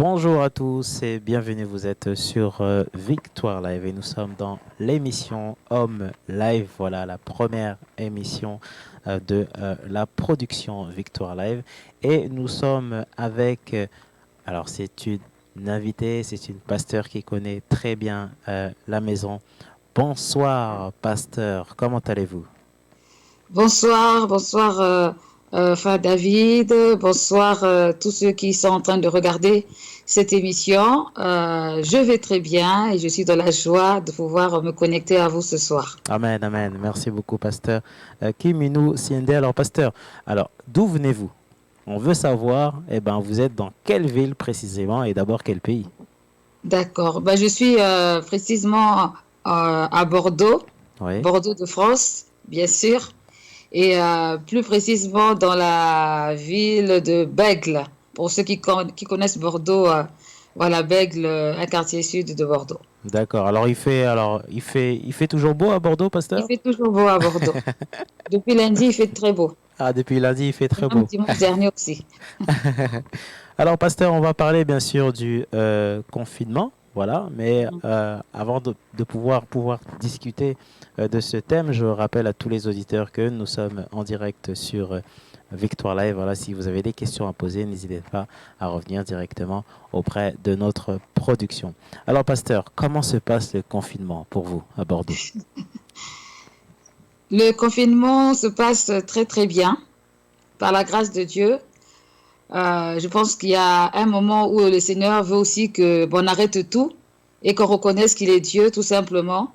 Bonjour à tous et bienvenue. Vous êtes sur Victoire Live et nous sommes dans l'émission Homme Live. Voilà la première émission de la production Victoire Live. Et nous sommes avec, alors c'est une invitée, c'est une pasteur qui connaît très bien la maison. Bonsoir pasteur, comment allez-vous? Bonsoir, Frère David, bonsoir tous ceux qui sont en train de regarder cette émission. Je vais très bien et je suis dans la joie de pouvoir me connecter à vous ce soir. Amen, amen. Merci beaucoup pasteur. Kiminu Siende, alors pasteur, alors d'où venez-vous? On veut savoir, eh ben, vous êtes dans quelle ville précisément et d'abord quel pays? D'accord. Ben, je suis précisément à Bordeaux, Oui, Bordeaux de France, bien sûr, et plus précisément dans la ville de Bègle. Pour ceux qui connaissent Bordeaux, voilà, Bègle, un quartier sud de Bordeaux. d'accord. Alors il fait toujours beau à Bordeaux, Il pasteur? fait toujours beau à Bordeaux. Depuis lundi, il fait très beau. Ah, depuis lundi, il fait Et très même beau. dimanche dernier aussi. Alors, pasteur, on va parler bien sûr du confinement, voilà, mais avant de pouvoir discuter de ce thème, je rappelle à tous les auditeurs que nous sommes en direct sur Victoire Live. Voilà, si vous avez des questions à poser, n'hésitez pas à revenir directement auprès de notre production. Alors, pasteur, comment se passe le confinement pour vous à Bordeaux? Le confinement se passe très très bien, par la grâce de Dieu. Je pense qu'il y a un moment où le Seigneur veut aussi que bon, on arrête tout et qu'on reconnaisse qu'il est Dieu, tout simplement.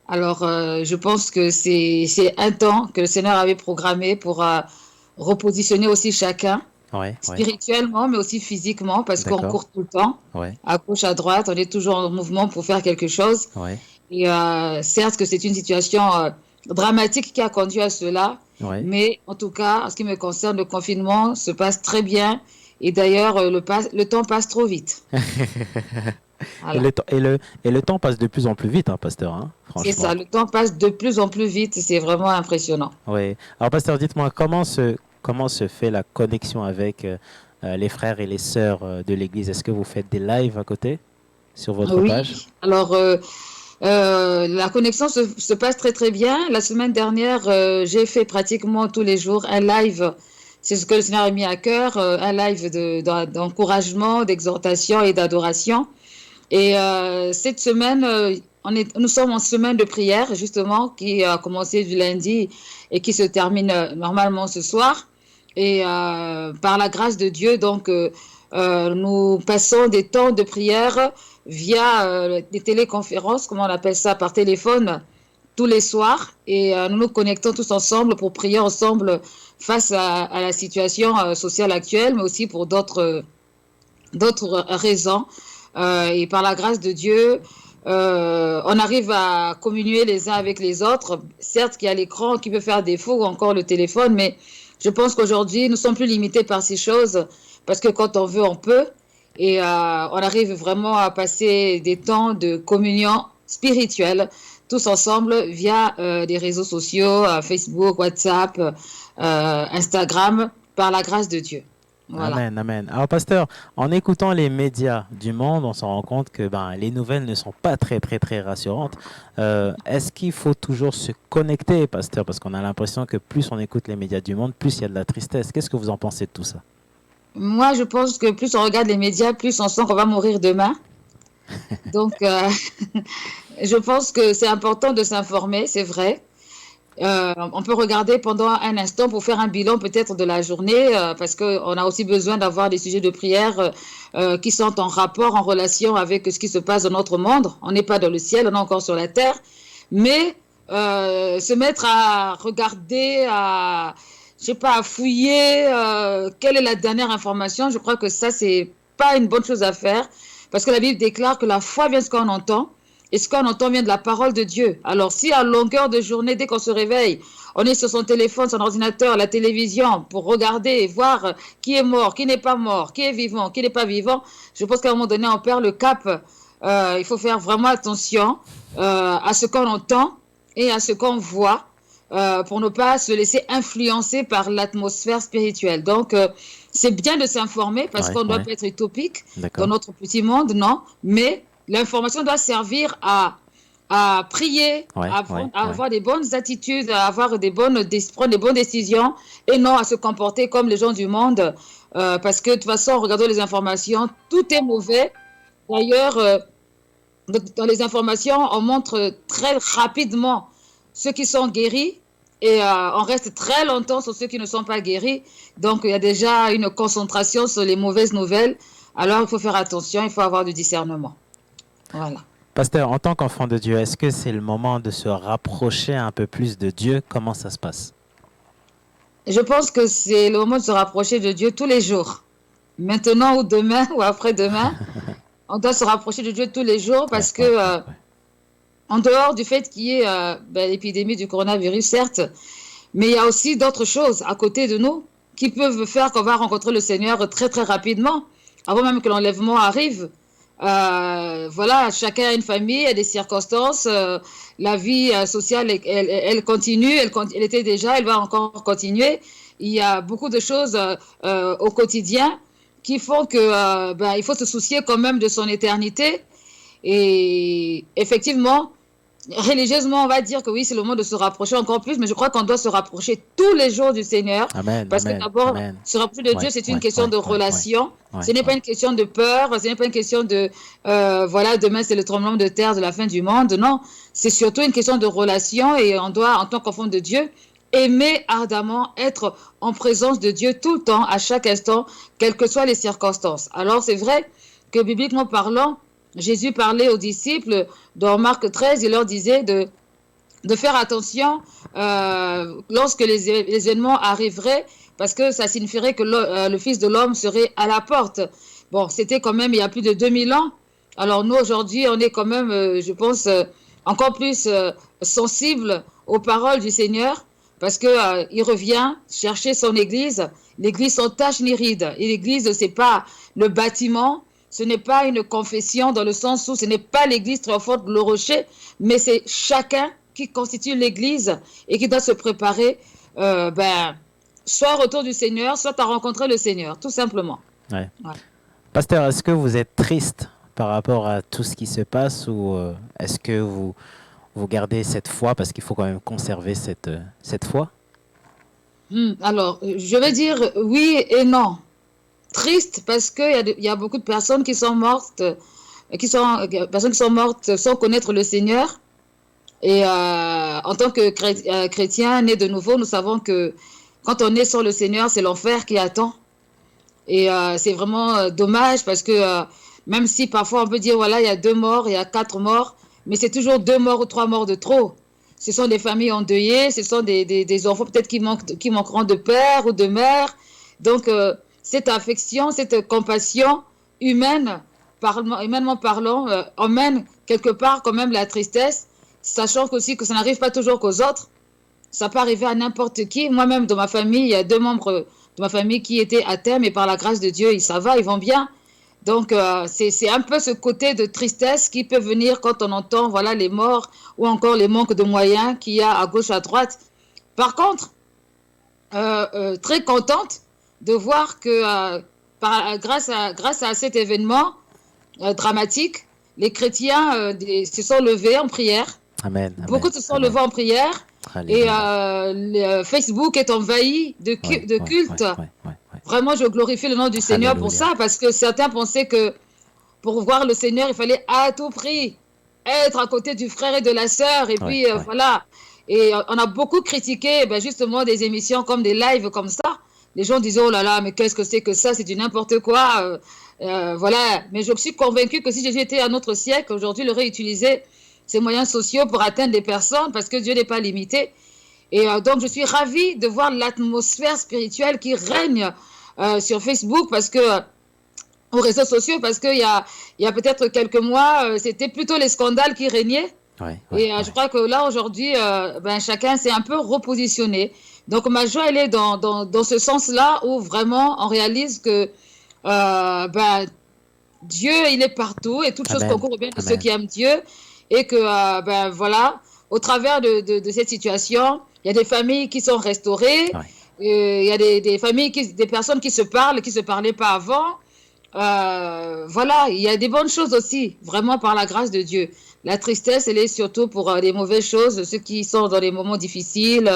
Alors, je pense que c'est un temps que le Seigneur avait programmé pour repositionner aussi chacun, Oui, oui, spirituellement, mais aussi physiquement, parce qu'on d'accord. court tout le temps, Oui, à gauche, à droite, on est toujours en mouvement pour faire quelque chose. oui, Et certes que c'est une situation dramatique qui a conduit à cela, oui. mais en tout cas, en ce qui me concerne, le confinement se passe très bien. Et d'ailleurs, le temps passe trop vite. Et Voilà. le temps passe de plus en plus vite, hein, pasteur, hein, C'est ça, franchement. le temps passe de plus en plus vite. C'est vraiment impressionnant. Oui. Alors, pasteur, dites-moi, comment se fait la connexion avec les frères et les sœurs de l'Église? Est-ce que vous faites des lives à côté sur votre page? Oui, alors la connexion se passe très très bien. La semaine dernière, j'ai fait pratiquement tous les jours un live. C'est ce que le Seigneur a mis à cœur, un live d'encouragement, d'exhortation et d'adoration. Et cette semaine, nous sommes en semaine de prière, justement, qui a commencé du lundi et qui se termine normalement ce soir. Et par la grâce de Dieu, donc, nous passons des temps de prière via des téléconférences, comme on appelle ça, par téléphone, tous les soirs. Et nous nous connectons tous ensemble pour prier ensemble face à la situation sociale actuelle, mais aussi pour d'autres raisons. Et par la grâce de Dieu, on arrive à communier les uns avec les autres. Certes qu'il y a l'écran qui peut faire défaut ou encore le téléphone, mais je pense qu'aujourd'hui, nous sommes plus limités par ces choses parce que quand on veut, on peut. Et on arrive vraiment à passer des temps de communion spirituelle tous ensemble via des réseaux sociaux, Facebook, WhatsApp, Instagram, par la grâce de Dieu. Voilà. Amen, amen. Alors, pasteur, en écoutant les médias du monde, on s'en rend compte que ben, les nouvelles ne sont pas très, très, très rassurantes. Est-ce qu'il faut toujours se connecter, pasteur? Parce qu'on a l'impression que plus on écoute les médias du monde, plus il y a de la tristesse. Qu'est-ce que vous en pensez de tout ça? Moi, je pense que plus on regarde les médias, plus on sent qu'on va mourir demain. Donc, je pense que c'est important de s'informer, c'est vrai. On peut regarder pendant un instant pour faire un bilan peut-être de la journée, parce qu'on a aussi besoin d'avoir des sujets de prière qui sont en rapport, en relation avec ce qui se passe dans notre monde. On n'est pas dans le ciel, on est encore sur la terre. Mais se mettre à regarder, je sais pas, à fouiller quelle est la dernière information, je crois que ça, c'est pas une bonne chose à faire, parce que la Bible déclare que la foi vient de ce qu'on entend. Et ce qu'on entend vient de la parole de Dieu. Alors, si à longueur de journée, dès qu'on se réveille, on est sur son téléphone, son ordinateur, la télévision, pour regarder et voir qui est mort, qui n'est pas mort, qui est vivant, qui n'est pas vivant, je pense qu'à un moment donné, on perd le cap. Il faut faire vraiment attention à ce qu'on entend et à ce qu'on voit. pour ne pas se laisser influencer par l'atmosphère spirituelle. Donc, c'est bien de s'informer parce qu'on ne doit pas être utopique dans notre petit monde, non, mais l'information doit servir à prier, à avoir des bonnes attitudes, à avoir prendre des bonnes décisions et non à se comporter comme les gens du monde. Parce que de toute façon, en regardant les informations, tout est mauvais. D'ailleurs, dans les informations, on montre très rapidement ceux qui sont guéris et on reste très longtemps sur ceux qui ne sont pas guéris. Donc, il y a déjà une concentration sur les mauvaises nouvelles. Alors, il faut faire attention, il faut avoir du discernement. Voilà. Pasteur, en tant qu'enfant de Dieu, est-ce que c'est le moment de se rapprocher un peu plus de Dieu? Comment ça se passe? Je pense que c'est le moment de se rapprocher de Dieu tous les jours. Maintenant ou demain ou après-demain, on doit se rapprocher de Dieu tous les jours parce que, en dehors du fait qu'il y ait l'épidémie du coronavirus, certes, mais il y a aussi d'autres choses à côté de nous qui peuvent faire qu'on va rencontrer le Seigneur très, très rapidement, avant même que l'enlèvement arrive. Voilà, chacun a une famille, a des circonstances. La vie sociale, elle continue, elle était déjà, elle va encore continuer. Il y a beaucoup de choses au quotidien qui font que il faut se soucier quand même de son éternité. Et effectivement, religieusement, on va dire que oui, c'est le moment de se rapprocher encore plus, mais je crois qu'on doit se rapprocher tous les jours du Seigneur. Amen, parce que d'abord, se rapprocher de Dieu, c'est une question de relation. Ce n'est pas une question de peur, ce n'est pas une question de voilà, demain c'est le tremblement de terre de la fin du monde. Non, c'est surtout une question de relation et on doit, en tant qu'enfant de Dieu, aimer ardemment, être en présence de Dieu tout le temps, à chaque instant, quelles que soient les circonstances. Alors, c'est vrai que bibliquement parlant, Jésus parlait aux disciples dans Marc 13, il leur disait de faire attention lorsque les événements arriveraient, parce que ça signifierait que le Fils de l'homme serait à la porte. Bon, c'était quand même il y a plus de 2000 ans. Alors nous, aujourd'hui, on est quand même, je pense, encore plus sensible aux paroles du Seigneur, parce que il revient chercher son Église, l'Église sans tache ni ride. Et l'Église, c'est pas le bâtiment, ce n'est pas une confession dans le sens où ce n'est pas l'église triomphante le rocher, mais c'est chacun qui constitue l'église et qui doit se préparer soit au retour du Seigneur, soit à rencontrer le Seigneur, tout simplement. Ouais. Pasteur, est-ce que vous êtes triste par rapport à tout ce qui se passe ou est-ce que vous gardez cette foi parce qu'il faut quand même conserver cette foi? Alors, je vais dire oui et non. Triste parce qu'il y a beaucoup de personnes qui sont mortes, personnes qui sont mortes sans connaître le Seigneur. Et en tant que chrétien né de nouveau, nous savons que quand on est sans le Seigneur, c'est l'enfer qui attend. Et c'est vraiment dommage parce que même si parfois on peut dire, voilà, il y a 2 morts, il y a 4 morts, mais c'est toujours 2 morts ou 3 morts de trop. Ce sont des familles endeuillées, ce sont des enfants peut-être qui manqueront de père ou de mère. Donc, cette affection, cette compassion humaine, humainement parlant, emmène quelque part quand même la tristesse, sachant aussi que ça n'arrive pas toujours qu'aux autres. Ça peut arriver à n'importe qui. Moi-même, dans ma famille, il y a 2 membres de ma famille qui étaient atteints, mais par la grâce de Dieu, ça va, ils vont bien. Donc, c'est un peu ce côté de tristesse qui peut venir quand on entend voilà, les morts ou encore les manques de moyens qu'il y a à gauche, à droite. Par contre, très contente de voir que grâce à cet événement dramatique, les chrétiens se sont levés en prière. Amen. Beaucoup se sont levés en prière. Et Facebook est envahi de cultes. Vraiment, je glorifie le nom du Seigneur pour ça, parce que certains pensaient que pour voir le Seigneur, il fallait à tout prix être à côté du frère et de la sœur. Et puis, voilà. Et on a beaucoup critiqué justement des émissions comme des lives comme ça. Les gens disaient, oh là là, mais qu'est-ce que c'est que ça? C'est du n'importe quoi. Voilà. Mais je suis convaincue que si Jésus était à notre siècle, aujourd'hui, il aurait utilisé ces moyens sociaux pour atteindre des personnes parce que Dieu n'est pas limité. Et donc, je suis ravie de voir l'atmosphère spirituelle qui règne sur Facebook parce que, aux réseaux sociaux, parce qu'il y a peut-être quelques mois, c'était plutôt les scandales qui régnaient. Je crois que là, aujourd'hui, chacun s'est un peu repositionné. Donc, ma joie, elle est dans ce sens-là où vraiment, on réalise que Dieu, il est partout et toutes choses concourent au bien de ceux qui aiment Dieu. Et que, voilà, au travers de cette situation, il y a des familles qui sont restaurées, Ouais. il y a des familles, des personnes qui se parlent, qui ne se parlaient pas avant. Voilà, il y a des bonnes choses aussi, vraiment par la grâce de Dieu. La tristesse, elle est surtout pour les mauvaises choses, ceux qui sont dans les moments difficiles,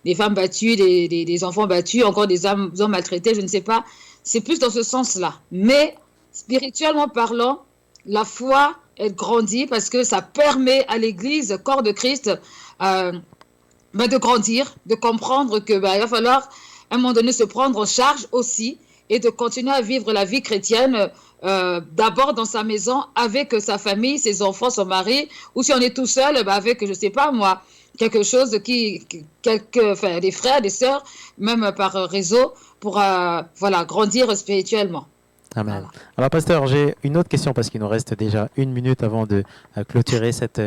des femmes battues, des enfants battus, encore des hommes maltraités, je ne sais pas. C'est plus dans ce sens-là. Mais spirituellement parlant, la foi, elle grandit parce que ça permet à l'Église, corps de Christ, de grandir, de comprendre que il va falloir à un moment donné se prendre en charge aussi et de continuer à vivre la vie chrétienne d'abord dans sa maison avec sa famille, ses enfants, son mari, ou si on est tout seul, avec, je sais pas moi, quelque chose enfin, des frères, des sœurs, même par réseau, pour voilà, grandir spirituellement. Amen. Voilà. Alors, pasteur, j'ai une autre question parce qu'il nous reste déjà 1 minute avant de clôturer cette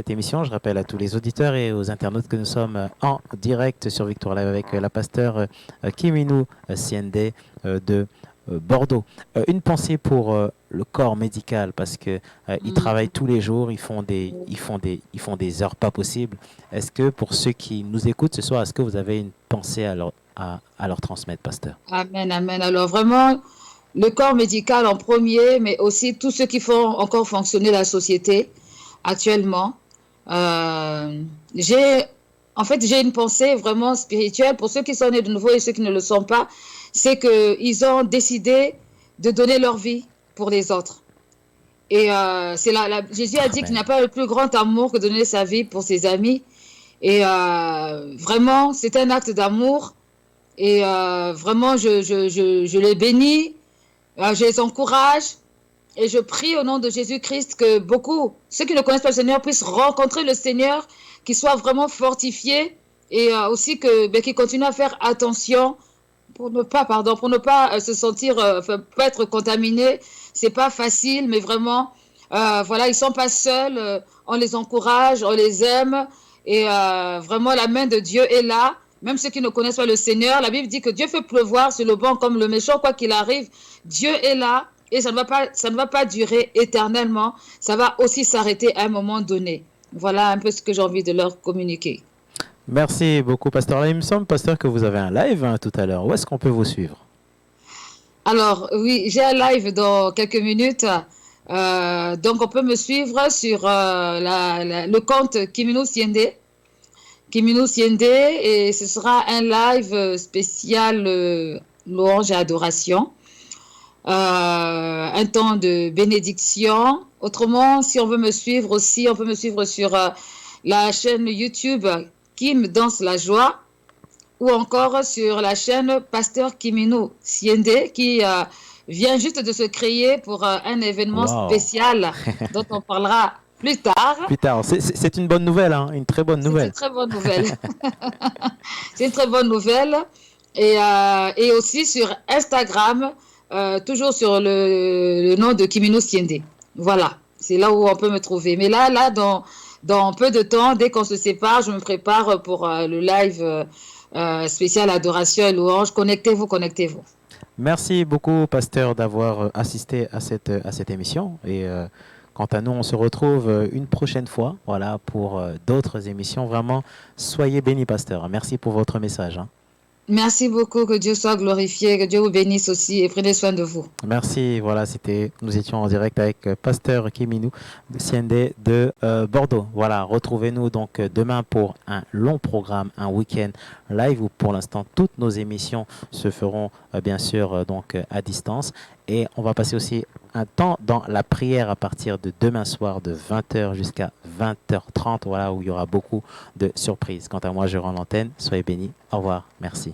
émission. Je rappelle à tous les auditeurs et aux internautes que nous sommes en direct sur Victoire Live avec la pasteur Kiminou Siende de Bordeaux. Une pensée pour le corps médical parce que ils travaillent tous les jours, ils font des heures pas possibles. Est-ce que pour ceux qui nous écoutent ce soir, est-ce que vous avez une pensée à leur transmettre, pasteur? Amen, amen. Alors vraiment, le corps médical en premier, mais aussi tous ceux qui font encore fonctionner la société actuellement. J'ai une pensée vraiment spirituelle pour ceux qui sont nés de nouveau et ceux qui ne le sont pas. C'est qu'ils ont décidé de donner leur vie pour les autres. Et Jésus a dit qu'il n'a pas le plus grand amour que de donner sa vie pour ses amis. Et vraiment, c'est un acte d'amour. Et vraiment, je les bénis, je les encourage. Et je prie au nom de Jésus-Christ que beaucoup, ceux qui ne connaissent pas le Seigneur, puissent rencontrer le Seigneur, qu'ils soient vraiment fortifiés et aussi qu'ils continuent à faire attention pour ne pas se sentir, pas être contaminés. C'est pas facile, mais vraiment, voilà, ils sont pas seuls. On les encourage, on les aime et vraiment la main de Dieu est là. Même ceux qui ne connaissent pas le Seigneur, la Bible dit que Dieu fait pleuvoir sur le bon comme le méchant, quoi qu'il arrive. Dieu est là. Et ça ne va pas durer éternellement. Ça va aussi s'arrêter à un moment donné. Voilà un peu ce que j'ai envie de leur communiquer. Merci beaucoup, pasteur. Là, il me semble, pasteur, que vous avez un live tout à l'heure. Où est-ce qu'on peut vous suivre? Alors, oui, j'ai un live dans quelques minutes. Donc, on peut me suivre sur le compte Kiminou Siende. Kiminou Siende. Et ce sera un live spécial louange et adoration. Un temps de bénédiction. Autrement, si on veut me suivre aussi, on peut me suivre sur la chaîne YouTube Kim Danse la Joie ou encore sur la chaîne Pasteur Kiminou Siende qui vient juste de se créer pour un événement spécial dont on parlera plus tard. Plus tard. C'est une bonne nouvelle, hein, une très bonne nouvelle. C'est une très bonne nouvelle. C'est une très bonne nouvelle. Et aussi sur Instagram, toujours sur le nom de Kiminou Siende. Voilà, c'est là où on peut me trouver. Mais là dans peu de temps, dès qu'on se sépare, je me prépare pour le live spécial adoration et louange. Connectez-vous. Merci beaucoup, pasteur, d'avoir assisté à cette émission. Et quant à nous, on se retrouve une prochaine fois, voilà, pour d'autres émissions. Vraiment, soyez bénis, pasteur. Merci pour votre message. Hein. Merci beaucoup, que Dieu soit glorifié, que Dieu vous bénisse aussi et prenez soin de vous. Merci, voilà, nous étions en direct avec pasteur Kiminou Siende de Bordeaux. Voilà, retrouvez-nous donc demain pour un long programme, un week-end live où pour l'instant toutes nos émissions se feront bien sûr donc à distance. Et on va passer aussi un temps dans la prière à partir de demain soir de 20h jusqu'à 20h30, voilà, où il y aura beaucoup de surprises. Quant à moi, je rends l'antenne. Soyez bénis. Au revoir. Merci.